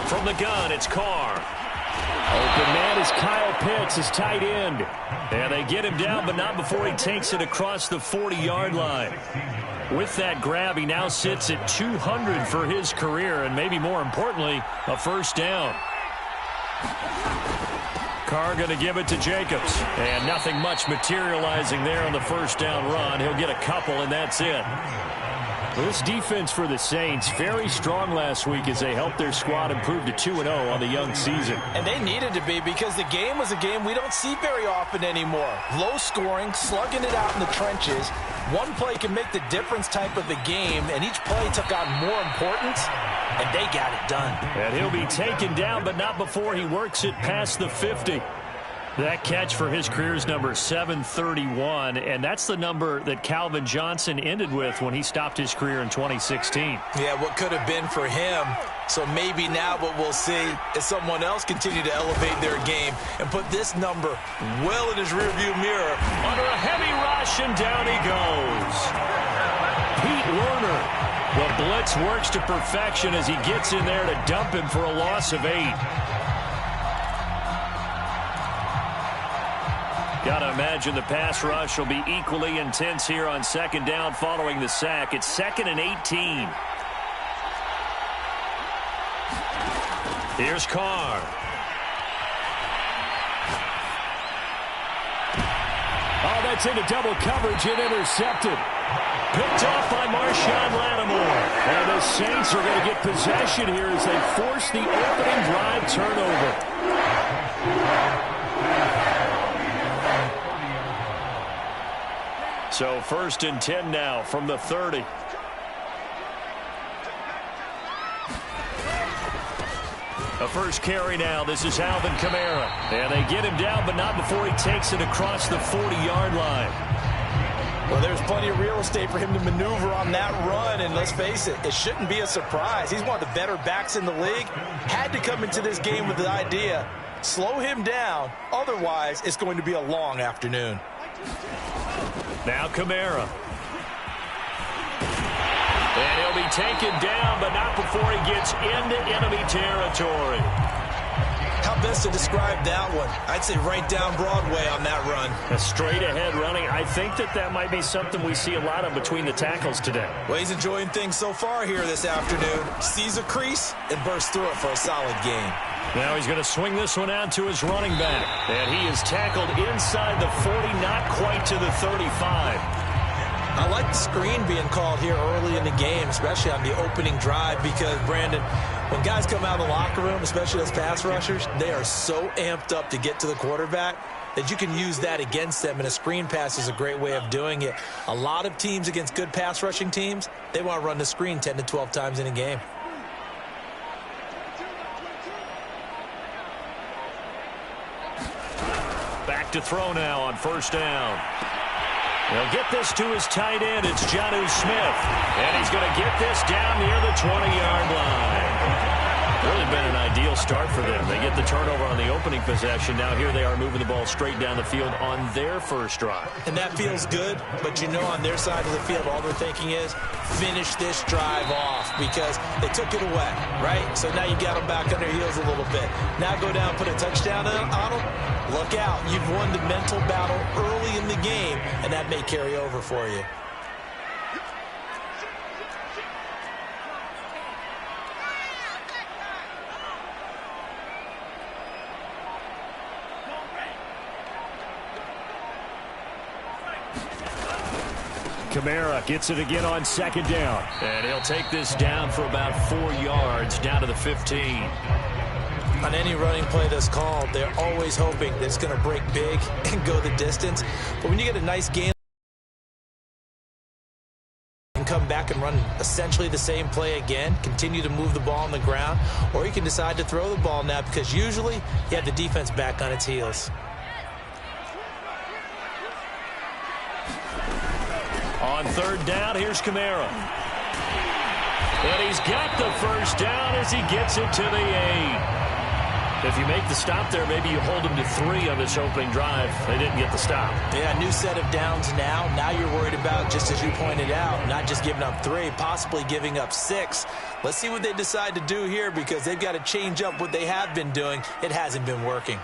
From the gun, it's Carr. Open man is Kyle Pitts, his tight end. And they get him down, but not before he takes it across the 40-yard line. With that grab, he now sits at 200 for his career, and maybe more importantly, a first down. Carr going to give it to Jacobs. And nothing much materializing there on the first down run. He'll get a couple, and that's it. This defense for the Saints, very strong last week as they helped their squad improve to 2-0 on the young season. And they needed to be, because the game was a game we don't see very often anymore. Low scoring, slugging it out in the trenches. One play can make the difference type of the game, and each play took on more importance, and they got it done. And he'll be taken down, but not before he works it past the 50. That catch for his career is number 731, and that's the number that Calvin Johnson ended with when he stopped his career in 2016. Yeah, what could have been for him. So maybe now what we'll see is someone else continue to elevate their game and put this number well in his rearview mirror. Under a heavy rush, and down he goes. Pete Werner. The blitz works to perfection as he gets in there to dump him for a loss of 8. Got to imagine the pass rush will be equally intense here on second down following the sack. It's 2nd and 18. Here's Carr. Oh, that's into double coverage and intercepted. Picked off by Marshawn Lattimore. And the Saints are going to get possession here as they force the opening drive turnover. So 1st and 10 now from the 30. A first carry now. This is Alvin Kamara. And they get him down, but not before he takes it across the 40-yard line. Well, there's plenty of real estate for him to maneuver on that run, and let's face it, it shouldn't be a surprise. He's one of the better backs in the league. Had to come into this game with the idea, slow him down, otherwise it's going to be a long afternoon. Now Kamara. And he'll be taken down, but not before he gets into enemy territory. How best to describe that one? I'd say right down Broadway on that run. A straight-ahead running. I think that might be something we see a lot of between the tackles today. Well, he's enjoying things so far here this afternoon. Sees a crease and bursts through it for a solid game. Now he's going to swing this one out to his running back. And he is tackled inside the 40, not quite to the 35. I like the screen being called here early in the game, especially on the opening drive, because, Brandon, when guys come out of the locker room, especially those pass rushers, they are so amped up to get to the quarterback that you can use that against them, and a screen pass is a great way of doing it. A lot of teams against good pass rushing teams, they want to run the screen 10 to 12 times in a game. Back to throw now on first down. He'll get this to his tight end. It's Jonnu Smith. And he's going to get this down near the 20-yard line. Really been an ideal start for them. They get the turnover on the opening possession. Now here they are moving the ball straight down the field on their first drive. And that feels good, but you know on their side of the field, all they're thinking is finish this drive off because they took it away, right? So now you got them back on their heels a little bit. Now go down, put a touchdown on them. Look out. You've won the mental battle early in the game, and that may carry over for you. Kamara gets it again on second down. And he'll take this down for about 4 yards, down to the 15. On any running play that's called, they're always hoping that it's going to break big and go the distance. But when you get a nice game, you can come back and run essentially the same play again, continue to move the ball on the ground, or you can decide to throw the ball now because usually you have the defense back on its heels. On third down, here's Kamara. And he's got the first down as he gets it to the 8. If you make the stop there, maybe you hold them to 3 on this opening drive. They didn't get the stop. Yeah, new set of downs now. Now you're worried about, just as you pointed out, not just giving up 3, possibly giving up 6. Let's see what they decide to do here, because they've got to change up what they have been doing. It hasn't been working.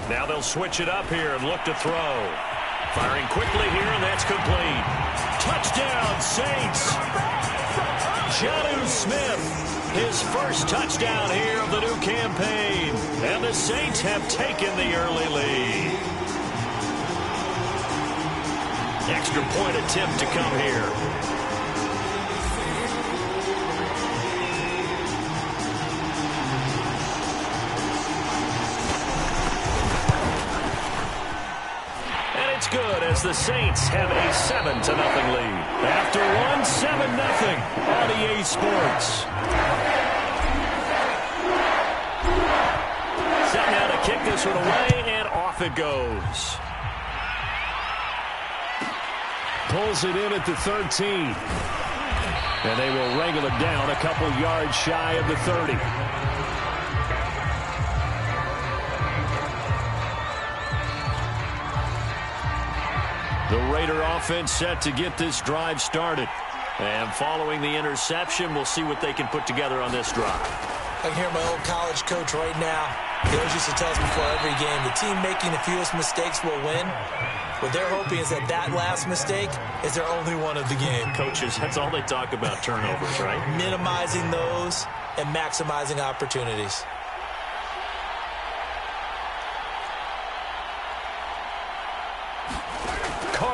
Now they'll switch it up here and look to throw. Firing quickly here, and that's complete. Touchdown, Saints! Jonnu Smith, his first touchdown here of the new campaign. And the Saints have taken the early lead. Extra point attempt to come here. Good as the Saints have a 7-0 lead. After one, 7-0 on EA Sports. Set now to kick this one away, and off it goes. Pulls it in at the 13. And they will wrangle it down a couple yards shy of the 30. The Raider offense set to get this drive started. And following the interception, we'll see what they can put together on this drive. I can hear my old college coach right now. He always used to tell us before every game, the team making the fewest mistakes will win. What they're hoping is that that last mistake is their only one of the game. Coaches, that's all they talk about, turnovers, right? Minimizing those and maximizing opportunities.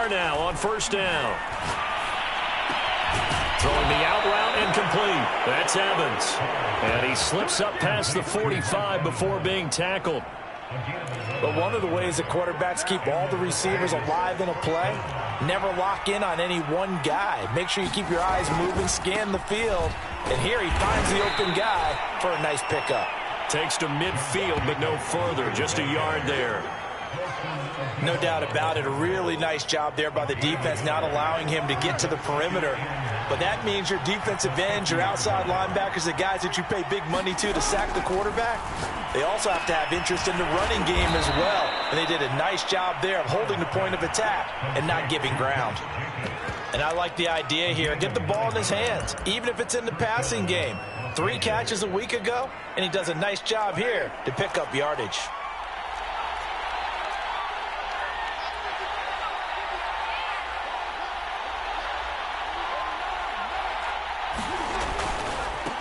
Now on first down. Throwing the out route incomplete. That's Evans. And he slips up past the 45 before being tackled. But one of the ways that quarterbacks keep all the receivers alive in a play, never lock in on any one guy. Make sure you keep your eyes moving, scan the field. And here he finds the open guy for a nice pickup. Takes to midfield, but no further. Just a yard there. No doubt about it. A really nice job there by the defense, not allowing him to get to the perimeter. But that means your defensive ends, your outside linebackers, the guys that you pay big money to sack the quarterback, they also have to have interest in the running game as well. And they did a nice job there of holding the point of attack and not giving ground. And I like the idea here. Get the ball in his hands, even if it's in the passing game. 3 catches a week ago, and he does a nice job here to pick up yardage.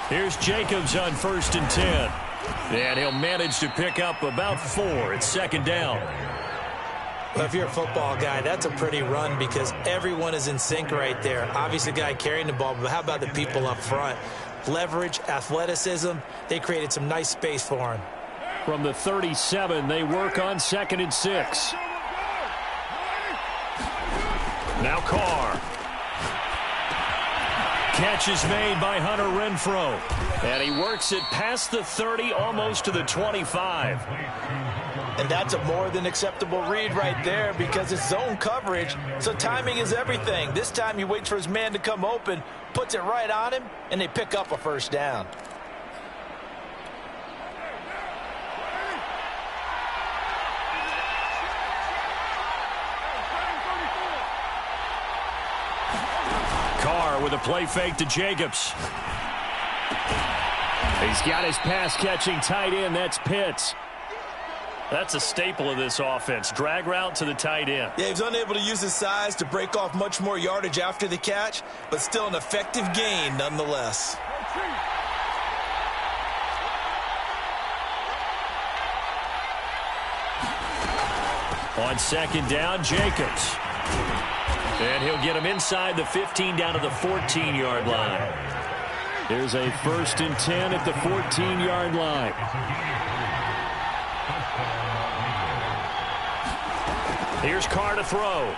Here's Jacobs on 1st and 10. And he'll manage to pick up about 4. It's 2nd down. Well, if you're a football guy, that's a pretty run because everyone is in sync right there. Obviously, the guy carrying the ball, but how about the people up front? Leverage, athleticism, they created some nice space for him. From the 37, they work on 2nd and 6. Now Carr. Catch is made by Hunter Renfrow. And he works it past the 30, almost to the 25. And that's a more than acceptable read right there because it's zone coverage, so timing is everything. This time he waits for his man to come open, puts it right on him, and they pick up a first down. With a play fake to Jacobs. He's got his pass-catching tight end. That's Pitts. That's a staple of this offense. Drag route to the tight end. Yeah, he was unable to use his size to break off much more yardage after the catch, but still an effective gain nonetheless. On 2nd down, Jacobs. And he'll get him inside the 15 down to the 14-yard line. There's a 1st and 10 at the 14-yard line. Here's Carr to throw.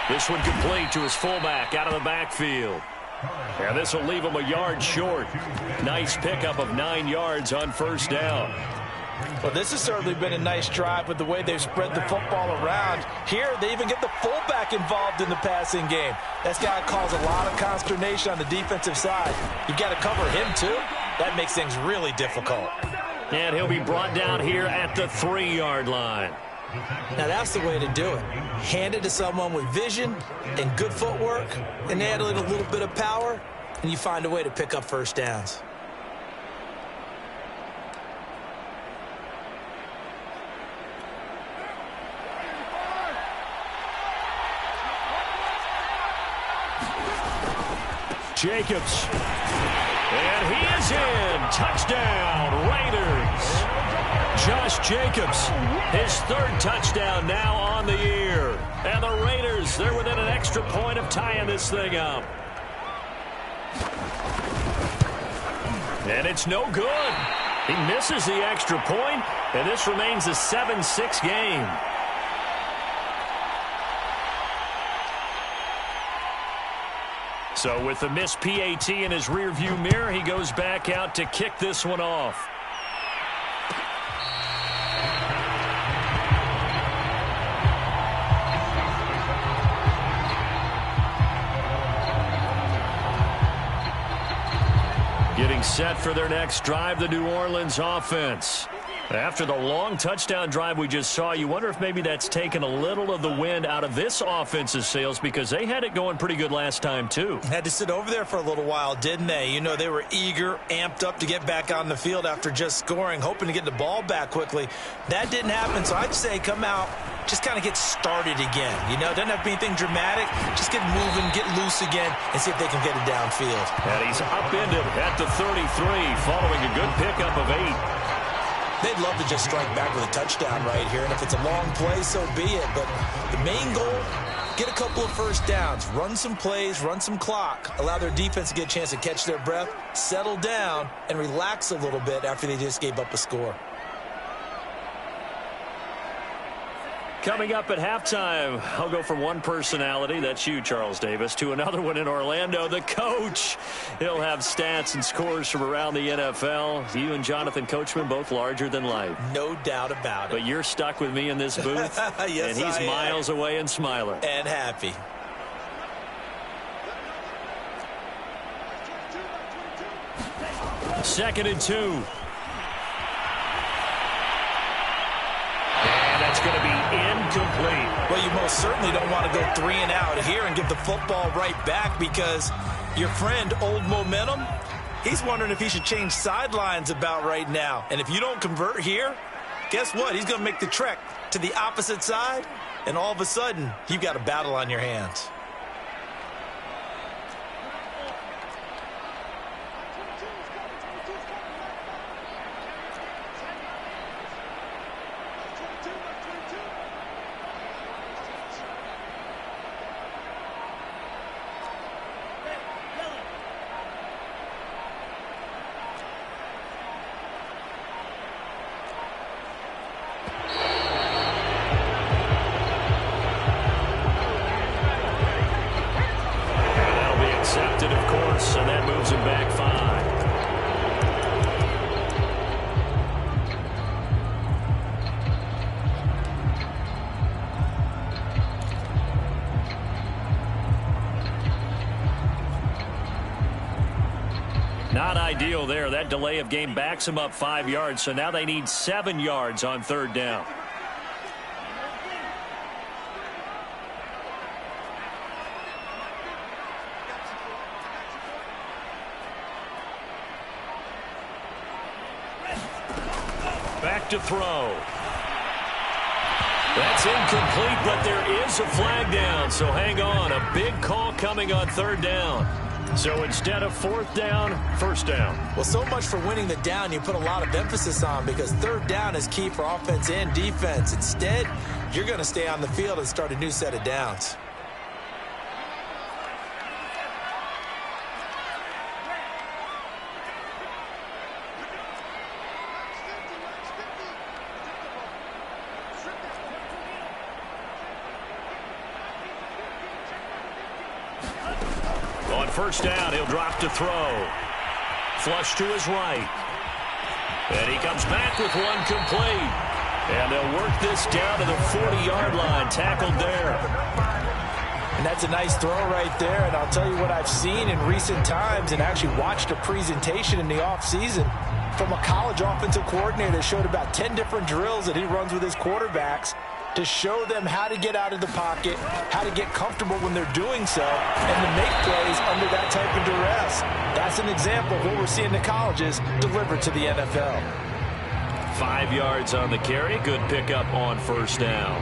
This one complete to his fullback out of the backfield. And this will leave him a yard short. Nice pickup of 9 yards on 1st down. Well, this has certainly been a nice drive with the way they've spread the football around. Here, they even get the fullback involved in the passing game. That's got to cause a lot of consternation on the defensive side. You've got to cover him, too. That makes things really difficult. And he'll be brought down here at the 3-yard line. Now, that's the way to do it. Hand it to someone with vision and good footwork, and add a little bit of power, and you find a way to pick up first downs. Jacobs. And he is in. Touchdown, Raiders. Josh Jacobs, his 3rd touchdown now on the year. And the Raiders, they're within an extra point of tying this thing up. And it's no good. He misses the extra point, and this remains a 7-6 game. So with the missed PAT in his rearview mirror, he goes back out to kick this one off. Getting set for their next drive, the New Orleans offense. After the long touchdown drive we just saw, you wonder if maybe that's taken a little of the wind out of this offense's sails, because they had it going pretty good last time, too. Had to sit over there for a little while, didn't they? You know, they were eager, amped up to get back on the field after just scoring, hoping to get the ball back quickly. That didn't happen, so I'd say come out, just kind of get started again. You know, it doesn't have to be anything dramatic. Just get moving, get loose again, and see if they can get it downfield. And he's upended at the 33, following a good pickup of 8. They'd love to just strike back with a touchdown right here, and if it's a long play, so be it. But the main goal, get a couple of first downs, run some plays, run some clock, allow their defense to get a chance to catch their breath, settle down, and relax a little bit after they just gave up a score. Coming up at halftime, I'll go from one personality, that's you, Charles Davis, to another one in Orlando, the coach. He'll have stats and scores from around the NFL. You and Jonathan Coachman, both larger than life. No doubt about it. But you're stuck with me in this booth, yes, and he's miles away and smiling. And happy. Second and 2. That's going to be incomplete. Well, you most certainly don't want to go 3 and out here and give the football right back, because your friend, Old Momentum, he's wondering if he should change sidelines about right now. And if you don't convert here, guess what? He's going to make the trek to the opposite side, and all of a sudden, you've got a battle on your hands. And that moves him back 5. Not ideal there. That delay of game backs him up 5 yards, so now they need 7 yards on 3rd down. Back to throw. That's incomplete, but there is a flag down, so hang on. A big call coming on 3rd down. So instead of 4th down, 1st down. Well, so much for winning the down you put a lot of emphasis on, because 3rd down is key for offense and defense. Instead, you're going to stay on the field and start a new set of downs. On 1st down, he'll drop to throw. Flush to his right. And he comes back with one complete. And they'll work this down to the 40-yard line, tackled there. And that's a nice throw right there. And I'll tell you what I've seen in recent times and actually watched a presentation in the offseason from a college offensive coordinator that showed about 10 different drills that he runs with his quarterbacks to show them how to get out of the pocket, how to get comfortable when they're doing so, and to make plays under that type of duress. That's an example of what we're seeing the colleges deliver to the NFL. 5 yards on the carry. Good pickup on first down.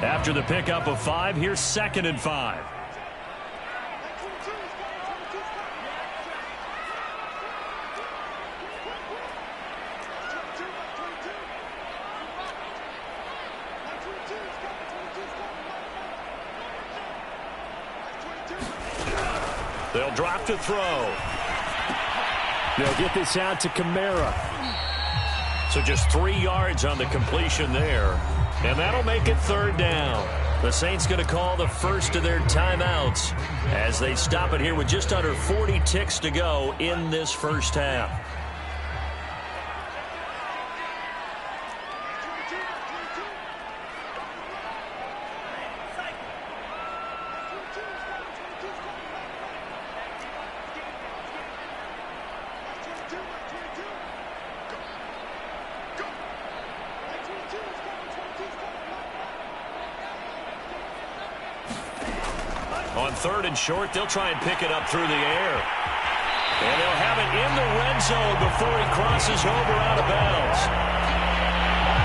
After the pickup of 5, here's 2nd and 5. They'll drop to throw. They'll get this out to Kamara. So just 3 yards on the completion there. And that'll make it 3rd down. The Saints going to call the first of their timeouts as they stop it here with just under 40 ticks to go in this first half. On 3rd and short, they'll try and pick it up through the air. And they'll have it in the red zone before he crosses over out of bounds.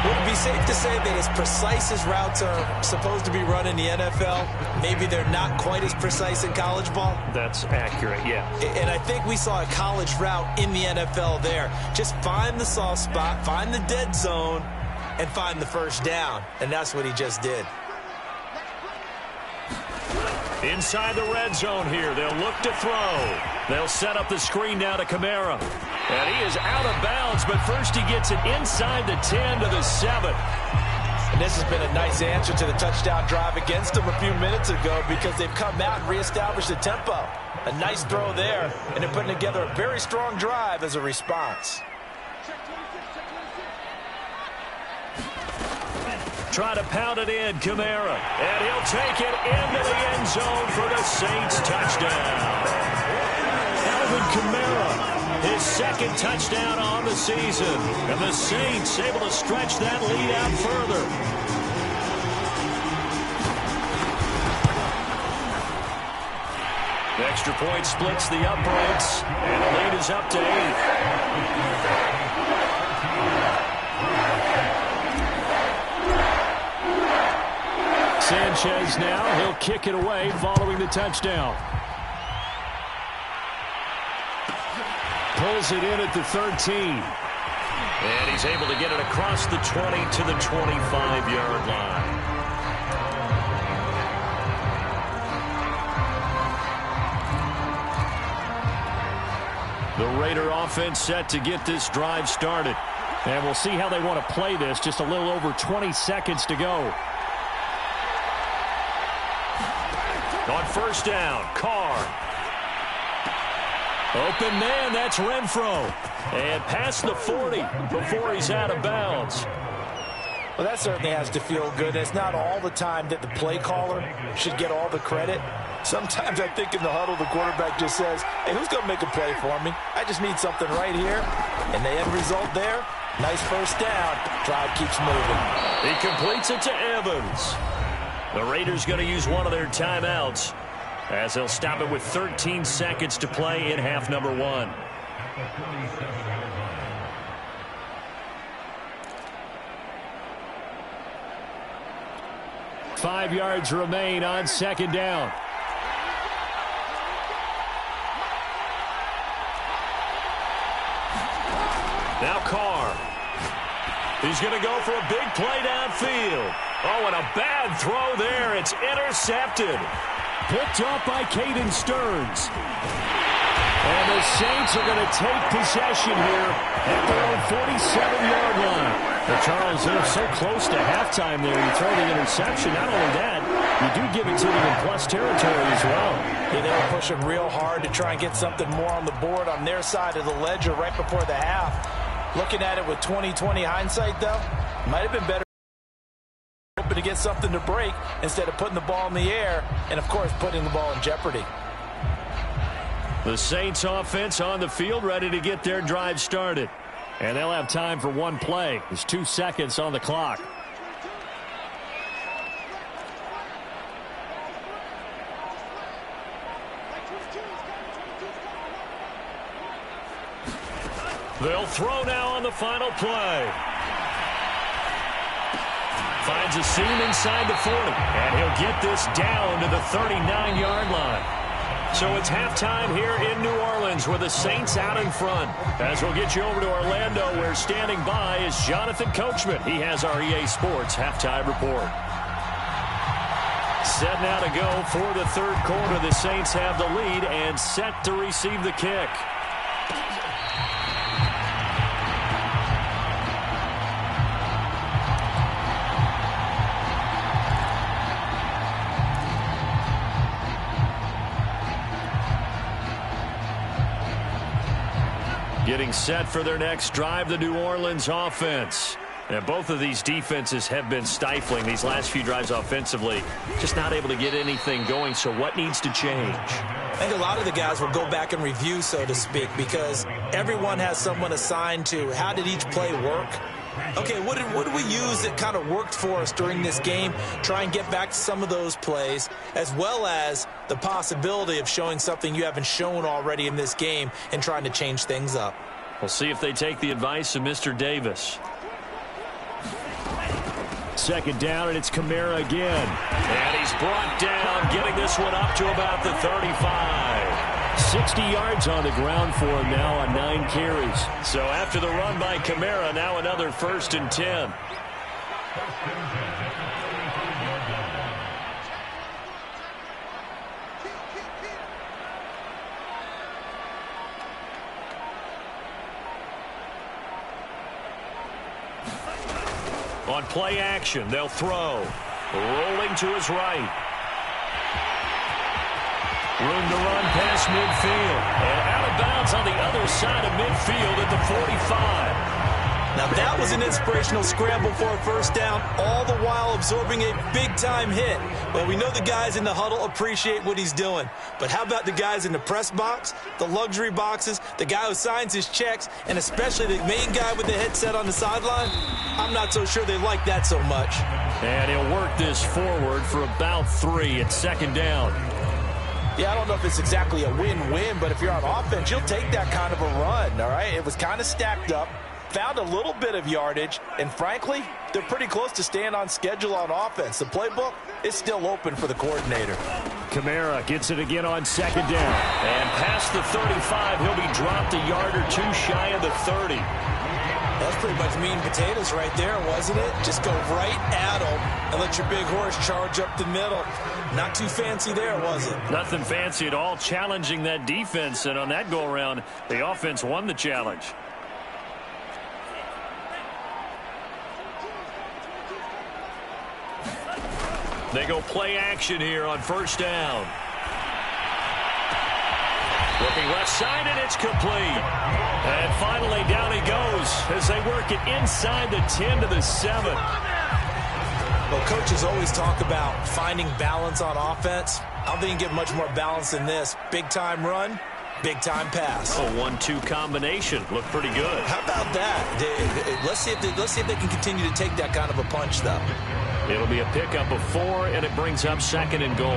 Would it be safe to say that as precise as routes are supposed to be run in the NFL, maybe they're not quite as precise in college ball? That's accurate, yeah. And I think we saw a college route in the NFL there. Just find the soft spot, find the dead zone, and find the first down. And that's what he just did. Inside the red zone here. They'll look to throw. They'll set up the screen now to Kamara. And he is out of bounds, but first he gets it inside the 10 to the 7. And this has been a nice answer to the touchdown drive against them a few minutes ago because they've come out and reestablished the tempo. A nice throw there, and they're putting together a very strong drive as a response. Try to pound it in, Kamara. And he'll take it into the end zone for the Saints touchdown. Alvin Kamara, his 2nd touchdown on the season. And the Saints able to stretch that lead out further. The extra point splits the uprights. And the lead is up to 8. Sanchez now, he'll kick it away following the touchdown. Pulls it in at the 13. And he's able to get it across the 20 to the 25-yard line. The Raider offense set to get this drive started. And we'll see how they want to play this. Just a little over 20 seconds to go. On first down, Carr. Open man, that's Renfro. And past the 40 before he's out of bounds. Well, that certainly has to feel good. It's not all the time that the play caller should get all the credit. Sometimes I think in the huddle, the quarterback just says, hey, who's going to make a play for me? I just need something right here. And the end result there, nice first down. Drive keeps moving. He completes it to Evans. The Raiders going to use one of their timeouts as they'll stop it with 13 seconds to play in half number 1. Five yards remain on 2nd down. Now Carr. He's going to go for a big play downfield. Oh, and a bad throw there. It's intercepted. Picked up by Caden Stearns. And the Saints are going to take possession here at their own 47-yard line. But Charles, they're so close to halftime there. You throw the interception. Not only that, You do give it to them in plus territory as well. Yeah, they were pushing real hard to try and get something more on the board on their side of the ledger right before the half. Looking at it with 20/20 hindsight, though, might have been better hoping to get something to break instead of putting the ball in the air and, of course, putting the ball in jeopardy. The Saints offense on the field, ready to get their drive started. And they'll have time for one play. There's 2 seconds on the clock. They'll throw now on the final play. Finds a seam inside the 40. And he'll get this down to the 39-yard line. So it's halftime here in New Orleans with the Saints out in front. As we'll get you over to Orlando, where standing by is Jonathan Coachman. He has our EA Sports halftime report. Set now to go for the third quarter. The Saints have the lead and set to receive the kick. Getting set for their next drive, the New Orleans offense. And both of these defenses have been stifling these last few drives offensively. Just not able to get anything going, so what needs to change? I think a lot of the guys will go back and review, so to speak, because everyone has someone assigned to how did each play work. Okay, what did we use that kind of worked for us during this game? Try and get back to some of those plays, as well as the possibility of showing something you haven't shown already in this game and trying to change things up. We'll see if they take the advice of Mr. Davis. Second down, and it's Kamara again. And he's brought down, getting this one up to about the 35. 60 yards on the ground for him now on 9 carries. So after the run by Kamara, now another 1st and 10. On play action, they'll throw. Rolling to his right. Room to run past midfield. And out of bounds on the other side of midfield at the 45. Now that was an inspirational scramble for a first down, all the while absorbing a big-time hit. Well, we know the guys in the huddle appreciate what he's doing. But how about the guys in the press box, the luxury boxes, the guy who signs his checks, and especially the main guy with the headset on the sideline? I'm not so sure they like that so much. And he'll work this forward for about 3 at second down. Yeah, I don't know if it's exactly a win-win, but if you're on offense, you'll take that kind of a run, all right? It was kind of stacked up, found a little bit of yardage, and frankly, they're pretty close to staying on schedule on offense. The playbook is still open for the coordinator. Kamara gets it again on second down. And past the 35, he'll be dropped a yard or 2 shy of the 30. That's pretty much meat and potatoes right there, wasn't it? Just go right at them and let your big horse charge up the middle. Not too fancy there, was it? Nothing fancy at all, challenging that defense. And on that go-around, the offense won the challenge. They go play action here on first down. Looking left side, and it's complete. And finally, down he goes as they work it inside the 10 to the 7. Well, coaches always talk about finding balance on offense. I don't think you can get much more balance than this. Big-time run, big-time pass. A 1-2 combination. Looked pretty good. How about that? Let's see if they can continue to take that kind of a punch, though. It'll be a pickup of 4, and it brings up 2nd and goal.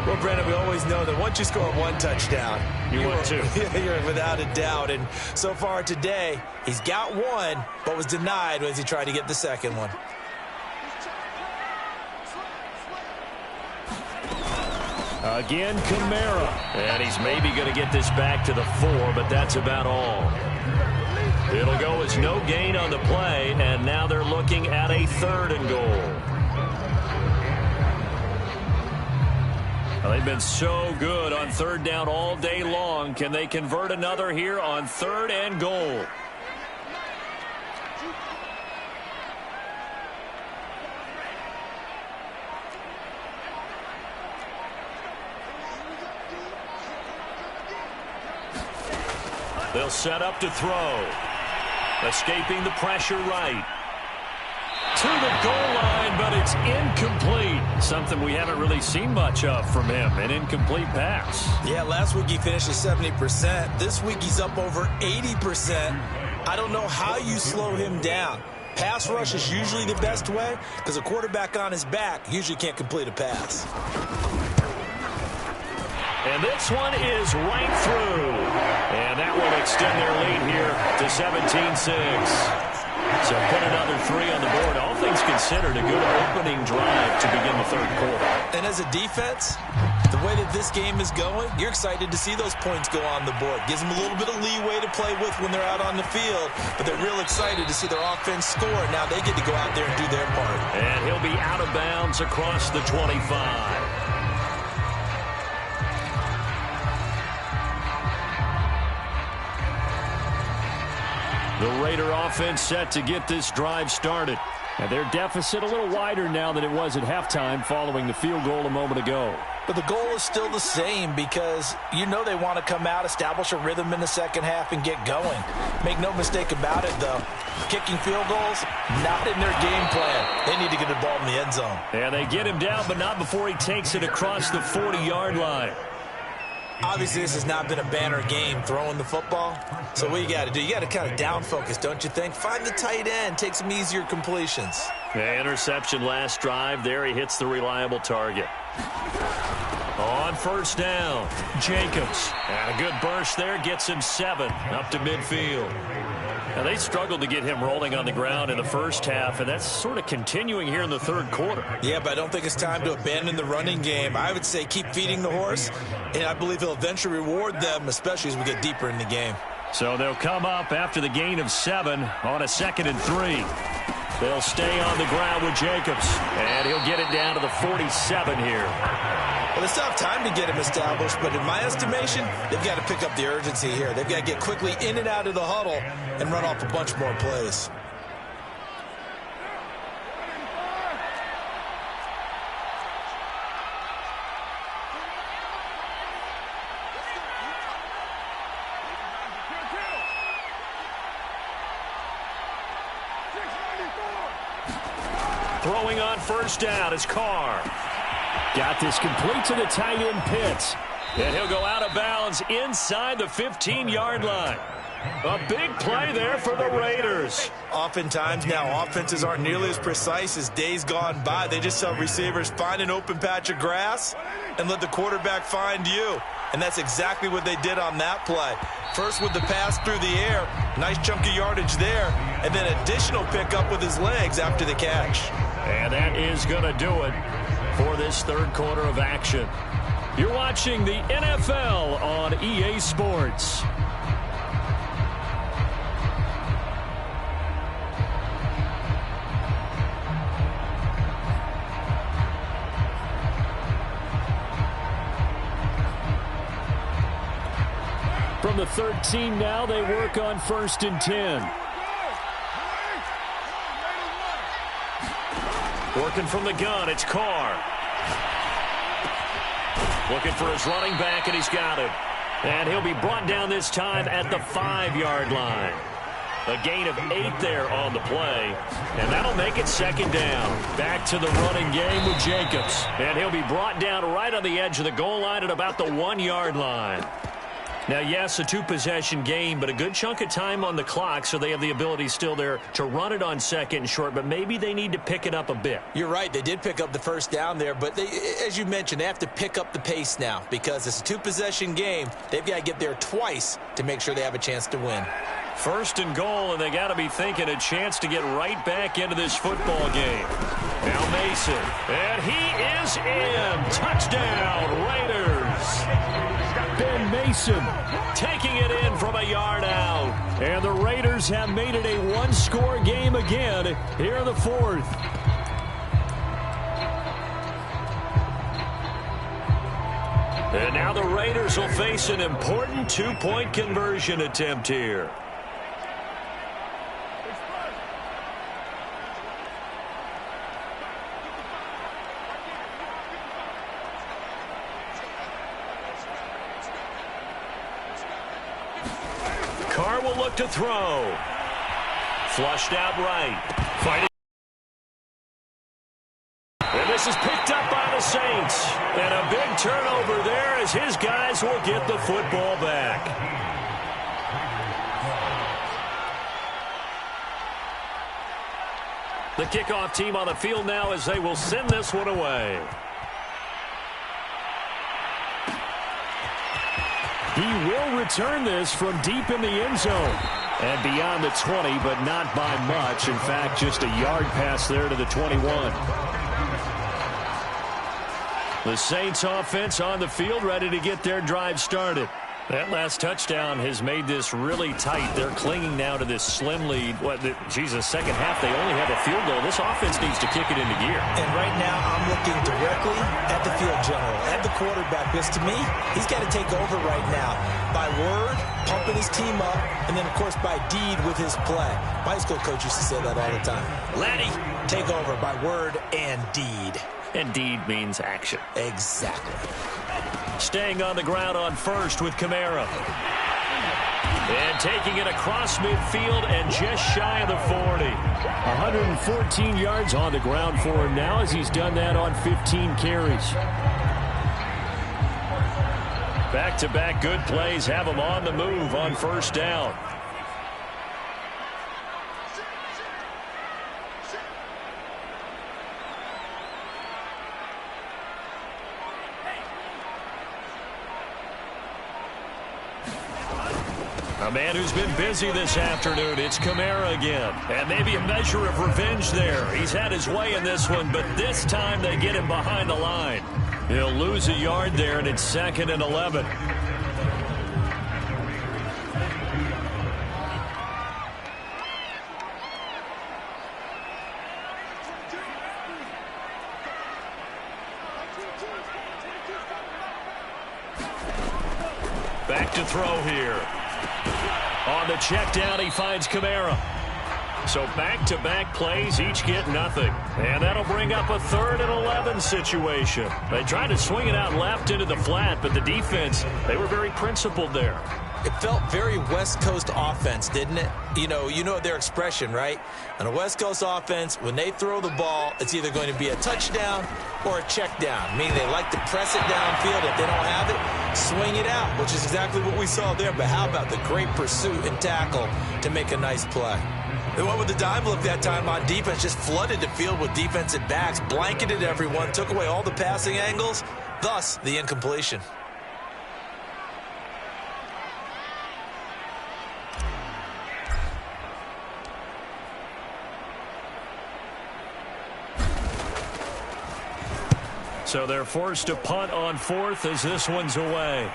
Well, Brandon, we always know that once you score 1 touchdown, you win 2. You're without a doubt. And so far today, he's got 1, but was denied as he tried to get the second one. Again, Kamara. And he's maybe going to get this back to the 4, but that's about all. It'll go as no gain on the play, and now they're looking at a 3rd and goal. Well, they've been so good on 3rd down all day long. Can they convert another here on 3rd and goal? They'll set up to throw. Escaping the pressure right. To the goal line, but it's incomplete. Something we haven't really seen much of from him, an incomplete pass. Yeah, last week he finished at 70%. This week he's up over 80%. I don't know how you slow him down. Pass rush is usually the best way because a quarterback on his back usually can't complete a pass. And this one is right through. And that will extend their lead here to 17-6. So put another 3 on the board. All things considered, a good opening drive to begin the third quarter. And as a defense, the way that this game is going, you're excited to see those points go on the board. Gives them a little bit of leeway to play with when they're out on the field, but they're real excited to see their offense score. Now they get to go out there and do their part. And he'll be out of bounds across the 25. The Raider offense set to get this drive started. And their deficit a little wider now than it was at halftime following the field goal a moment ago. But the goal is still the same because you know they want to come out, establish a rhythm in the second half, and get going. Make no mistake about it, though. Kicking field goals, not in their game plan. They need to get the ball in the end zone. And they get him down, but not before he takes it across the 40-yard line. Obviously, this has not been a banner game throwing the football. So what you got to do, you got to kind of down focus, don't you think? Find the tight end, take some easier completions. The interception last drive. There he hits the reliable target. On first down, Jacobs. And a good burst there gets him 7 up to midfield. Now, they struggled to get him rolling on the ground in the first half, and that's sort of continuing here in the third quarter. Yeah, but I don't think it's time to abandon the running game. I would say keep feeding the horse, and I believe he'll eventually reward them, especially as we get deeper in the game. So they'll come up after the gain of 7 on a 2nd and 3. They'll stay on the ground with Jacobs, and he'll get it down to the 47 here. Well, it's tough time to get him established, but in my estimation, they've got to pick up the urgency here. They've got to get quickly in and out of the huddle and run off a bunch more plays. Throwing on first down is Carr. Got this complete to the tight end Pitts. And he'll go out of bounds inside the 15-yard line. A big play there for the Raiders. Oftentimes now, offenses aren't nearly as precise as days gone by. They just tell receivers, find an open patch of grass and let the quarterback find you. And that's exactly what they did on that play. First with the pass through the air, nice chunk of yardage there, and then additional pickup with his legs after the catch. And that is going to do it for this third quarter of action. You're watching the NFL on EA Sports. From the 13 now, they work on 1st and 10. Working from the gun, it's Carr. Looking for his running back, and he's got him. And he'll be brought down this time at the 5-yard line. A gain of 8 there on the play, and that'll make it 2nd down. Back to the running game with Jacobs. And he'll be brought down right on the edge of the goal line at about the 1-yard line. Now, yes, a 2-possession game, but a good chunk of time on the clock, so they have the ability still there to run it on 2nd and short, but maybe they need to pick it up a bit. You're right. They did pick up the first down there, but they, as you mentioned, they have to pick up the pace now because it's a 2-possession game. They've got to get there twice to make sure they have a chance to win. 1st and goal, and they got to be thinking a chance to get right back into this football game. Now Mason, and he is in. Touchdown, Raiders. Ben Mason taking it in from a yard out. And the Raiders have made it a one-score game again here in the 4th. And now the Raiders will face an important 2-point conversion attempt here. will look to throw. Flushed out right. Fighting. And this is picked up by the Saints. And a big turnover there as his guys will get the football back. The kickoff team on the field now as they will send this one away. He will return this from deep in the end zone. And beyond the 20, but not by much. In fact, just a yard pass there to the 21. The Saints offense on the field, ready to get their drive started. That last touchdown has made this really tight. They're clinging now to this slim lead. Second half, they only have a field goal. This offense needs to kick it into gear. And right now, I'm looking directly at the field general, at the quarterback, because to me, he's got to take over right now by word, pumping his team up, and then, of course, by deed with his play. My high school coach used to say that all the time. Laddie, take over by word and deed. And deed means action. Exactly. Staying on the ground on first with Kamara. And taking it across midfield and just shy of the 40. 114 yards on the ground for him now as he's done that on 15 carries. Back-to-back good plays have him on the move on first down. A man who's been busy this afternoon, it's Kamara again. And maybe a measure of revenge there. He's had his way in this one, but this time they get him behind the line. He'll lose a yard there, and it's 2nd and 11. Back to throw here. On the check down, he finds Kamara. So back-to-back plays, each get nothing. And that'll bring up a 3rd and 11 situation. They tried to swing it out left into the flat, but the defense, they were very principled there. It felt very West Coast offense, didn't it? You know their expression, right? On a West Coast offense, when they throw the ball, it's either going to be a touchdown or a check down, meaning they like to press it downfield. If they don't have it, swing it out, which is exactly what we saw there. But how about the great pursuit and tackle to make a nice play? They went with the dime look that time on defense, just flooded the field with defensive backs, blanketed everyone, took away all the passing angles, thus the incompletion. So they're forced to punt on 4th as this one's away.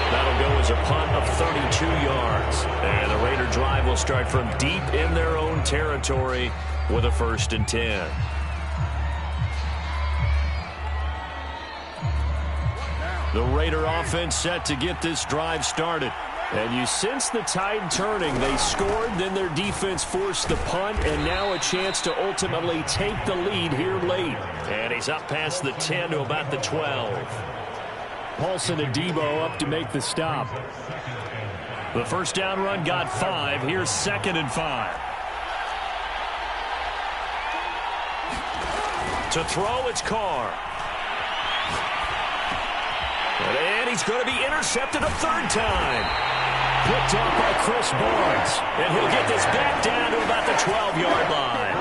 That'll go as a punt of 32 yards. And the Raider drive will start from deep in their own territory with a 1st and 10. The Raider offense set to get this drive started. And you sense the tide turning. They scored, then their defense forced the punt, and now a chance to ultimately take the lead here late. And he's up past the 10 to about the 12. Paulson and Debo up to make the stop. The first down run got 5. Here's 2nd and 5. To throw, it's Carr. And he's going to be intercepted a 3rd time. Picked off by Chris Barnes. And he'll get this back down to about the 12-yard line.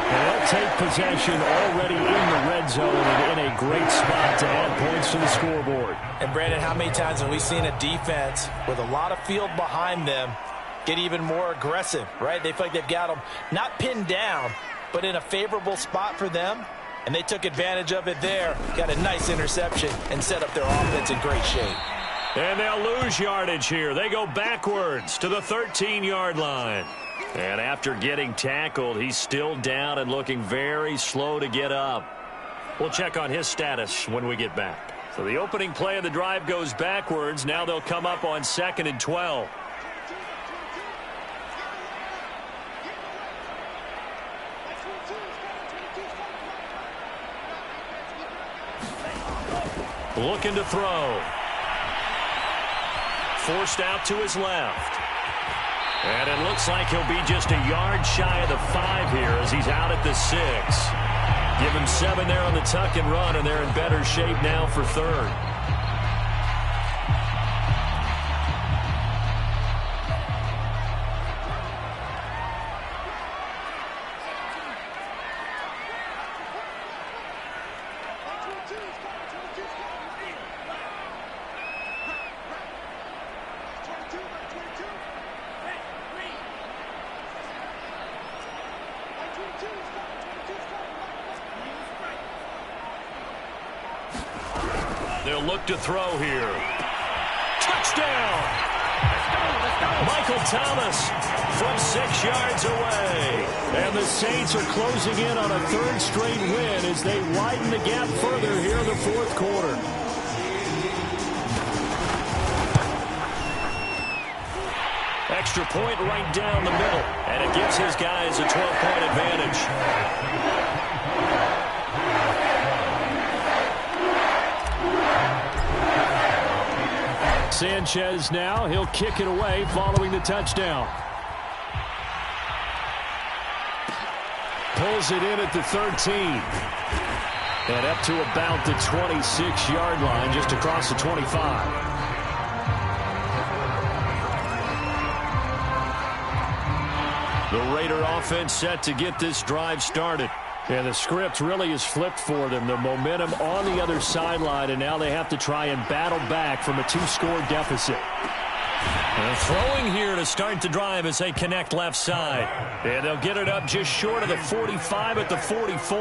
And they'll take possession already in the red zone and in a great spot to add points to the scoreboard. And, Brandon, how many times have we seen a defense with a lot of field behind them get even more aggressive, right? They feel like they've got them not pinned down, but in a favorable spot for them. And they took advantage of it there. Got a nice interception and set up their offense in great shape. And they'll lose yardage here. They go backwards to the 13-yard line. And after getting tackled, he's still down and looking very slow to get up. We'll check on his status when we get back. So the opening play of the drive goes backwards. Now they'll come up on 2nd and 12. Looking to throw. forced out to his left. And it looks like he'll be just a yard shy of the 5 here as he's out at the 6. Give him 7 there on the tuck and run, and they're in better shape now for 3rd. They'll look to throw here. Touchdown! Michael Thomas from 6 yards away. And the Saints are closing in on a 3rd straight win as they widen the gap further here in the 4th quarter. Extra point right down the middle. And it gives his guys a 12-point advantage. Sanchez now, he'll kick it away following the touchdown. Pulls it in at the 13. And up to about the 26-yard line, just across the 25. The Raider offense set to get this drive started. And the script really is flipped for them. The momentum on the other sideline, and now they have to try and battle back from a 2-score deficit. And throwing here to start the drive as they connect left side. And they'll get it up just short of the 45 at the 44.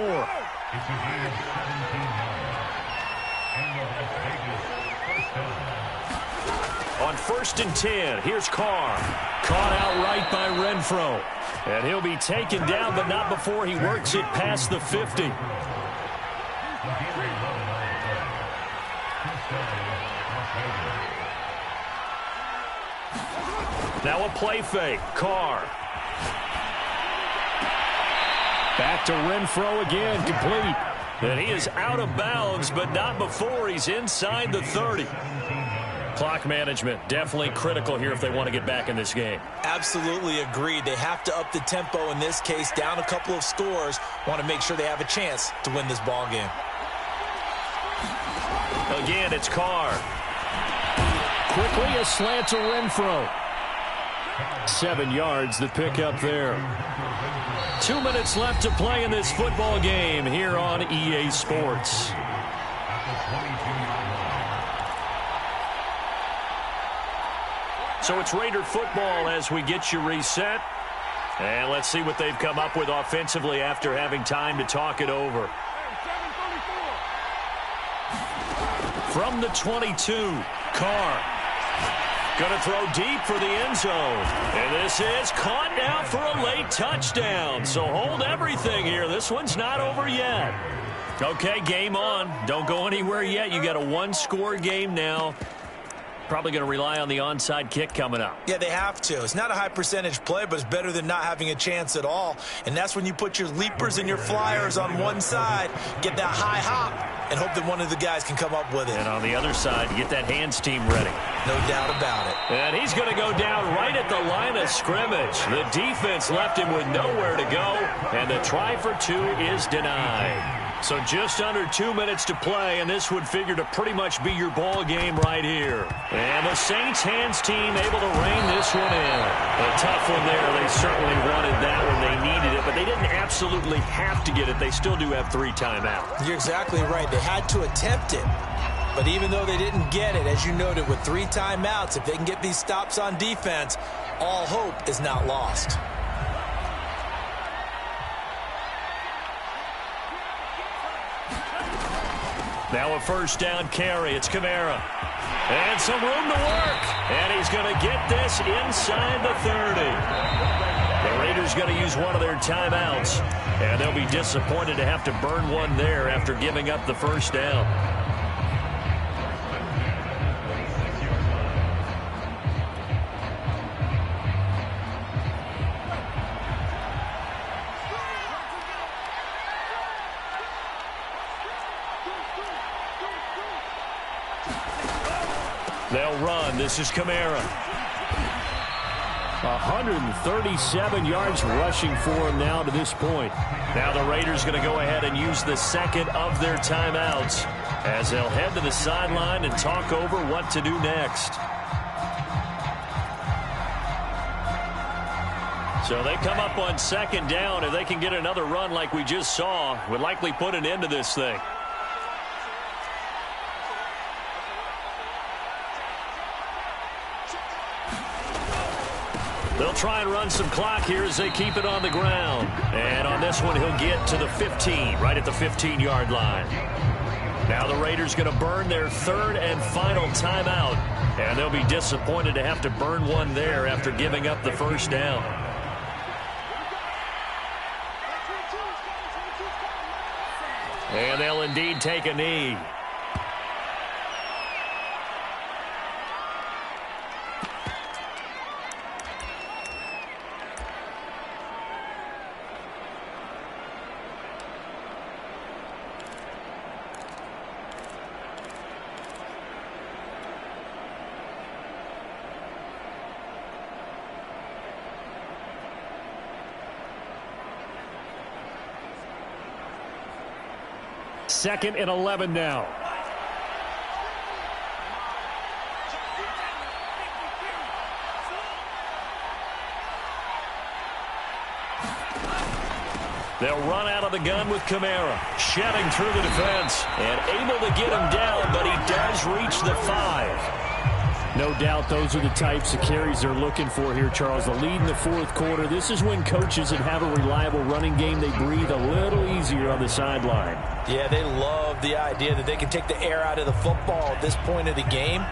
On 1st and 10, here's Carr. Caught outright by Renfro. And he'll be taken down, but not before he works it past the 50. Now a play fake. Carr. Back to Renfro again, complete. And he is out of bounds, but not before he's inside the 30. Clock management definitely critical here if they want to get back in this game. Absolutely agreed. They have to up the tempo in this case, down a couple of scores. Want to make sure they have a chance to win this ball game. Again, it's Carr. Quickly a slant to Renfro. 7 yards, the pickup there. 2 minutes left to play in this football game here on EA Sports. So it's Raider football as we get you reset. And let's see what they've come up with offensively after having time to talk it over. From the 22, Carr. Going to throw deep for the end zone. And this is caught now for a late touchdown. So hold everything here. This one's not over yet. Okay, game on. Don't go anywhere yet. You got a 1-score game now. Probably going to rely on the onside kick coming up. Yeah, they have to. It's not a high percentage play, but it's better than not having a chance at all. And that's when you put your leapers and your flyers on one side, get that high hop, and hope that one of the guys can come up with it. And on the other side, you get that hands team ready. No doubt about it. And he's going to go down right at the line of scrimmage. The defense left him with nowhere to go, and the try for 2 is denied. So just under 2 minutes to play, and this would figure to pretty much be your ball game right here. And the Saints hands team able to rein this one in. A tough one there. They certainly wanted that when they needed it, but they didn't absolutely have to get it. They still do have 3 timeouts. You're exactly right. They had to attempt it. But even though they didn't get it, as you noted, with 3 timeouts, if they can get these stops on defense, all hope is not lost. Now a 1st down carry. It's Kamara. And some room to work. And he's going to get this inside the 30. The Raiders going to use one of their timeouts. And they'll be disappointed to have to burn one there after giving up the 1st down. They'll run. This is Kamara. 137 yards rushing for him now to this point. Now the Raiders going to go ahead and use the second of their timeouts as they'll head to the sideline and talk over what to do next. So they come up on second down. If they can get another run like we just saw, would likely put an end to this thing. They'll try and run some clock here as they keep it on the ground. And on this one, he'll get to the 15, right at the 15-yard line. Now the Raiders going to burn their third and final timeout. And they'll be disappointed to have to burn one there after giving up the first down. And they'll indeed take a knee. Second and 11 now. They'll run out of the gun with Kamara, shedding through the defense, and able to get him down, but he does reach the 5. No doubt those are the types of carries they're looking for here, Charles. The lead in the fourth quarter. This is when coaches that have a reliable running game, they breathe a little easier on the sideline. Yeah, they love the idea that they can take the air out of the football at this point of the game.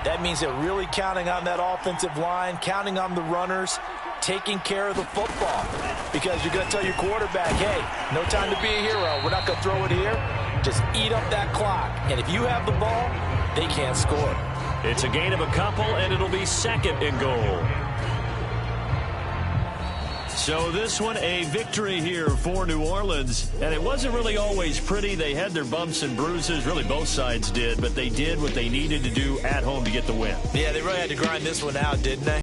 That means they're really counting on that offensive line, counting on the runners, taking care of the football. Because you're going to tell your quarterback, hey, no time to be a hero. We're not going to throw it here. Just eat up that clock. And if you have the ball, they can't score. It's a gain of a couple, and it'll be second and goal. So this one, a victory here for New Orleans. And it wasn't really always pretty. They had their bumps and bruises. Really, both sides did. But they did what they needed to do at home to get the win. Yeah, they really had to grind this one out, didn't they?